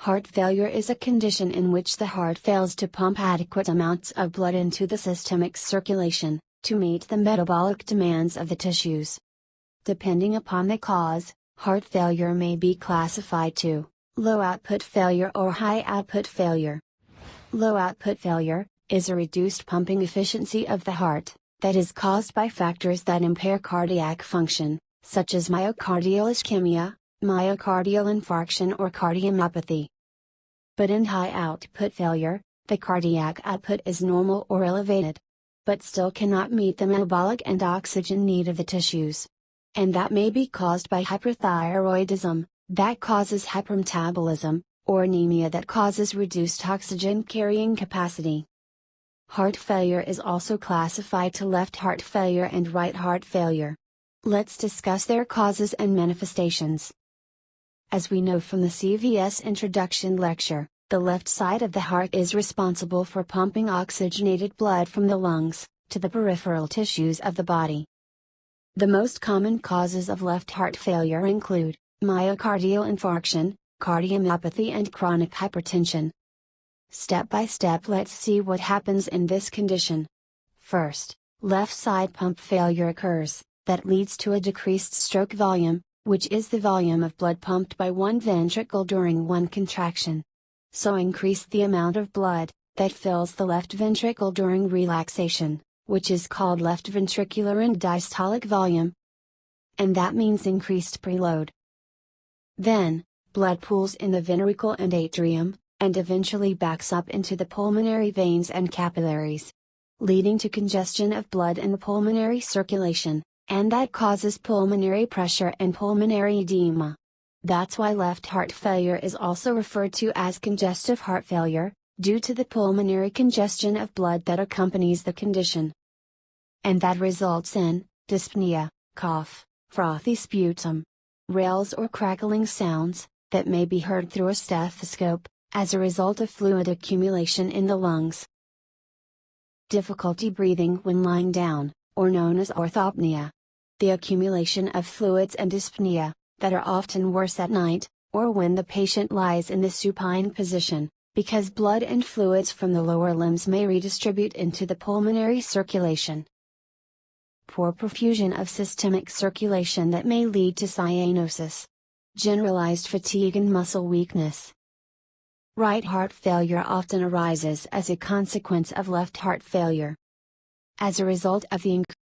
Heart failure is a condition in which the heart fails to pump adequate amounts of blood into the systemic circulation, to meet the metabolic demands of the tissues. Depending upon the cause, heart failure may be classified to low output failure or high output failure. Low output failure is a reduced pumping efficiency of the heart, that is caused by factors that impair cardiac function, such as myocardial ischemia, myocardial infarction or cardiomyopathy. But in high output failure, the cardiac output is normal or elevated, but still cannot meet the metabolic and oxygen need of the tissues. And that may be caused by hyperthyroidism, that causes hypermetabolism, or anemia that causes reduced oxygen carrying capacity. Heart failure is also classified to left heart failure and right heart failure. Let's discuss their causes and manifestations. As we know from the CVS introduction lecture, the left side of the heart is responsible for pumping oxygenated blood from the lungs, to the peripheral tissues of the body. The most common causes of left heart failure include myocardial infarction, cardiomyopathy and chronic hypertension. Step by step, let's see what happens in this condition. First, left side pump failure occurs, that leads to a decreased stroke volume, which is the volume of blood pumped by one ventricle during one contraction. So increase the amount of blood that fills the left ventricle during relaxation, which is called left ventricular and diastolic volume. And that means increased preload. Then, blood pools in the ventricle and atrium, and eventually backs up into the pulmonary veins and capillaries, leading to congestion of blood in the pulmonary circulation, and that causes pulmonary pressure and pulmonary edema. That's why left heart failure is also referred to as congestive heart failure, due to the pulmonary congestion of blood that accompanies the condition. And that results in dyspnea, cough, frothy sputum, rales or crackling sounds, that may be heard through a stethoscope, as a result of fluid accumulation in the lungs. Difficulty breathing when lying down, or known as orthopnea. The accumulation of fluids and dyspnea, that are often worse at night, or when the patient lies in the supine position, because blood and fluids from the lower limbs may redistribute into the pulmonary circulation. Poor perfusion of systemic circulation that may lead to cyanosis. Generalized fatigue and muscle weakness. Right heart failure often arises as a consequence of left heart failure. As a result of the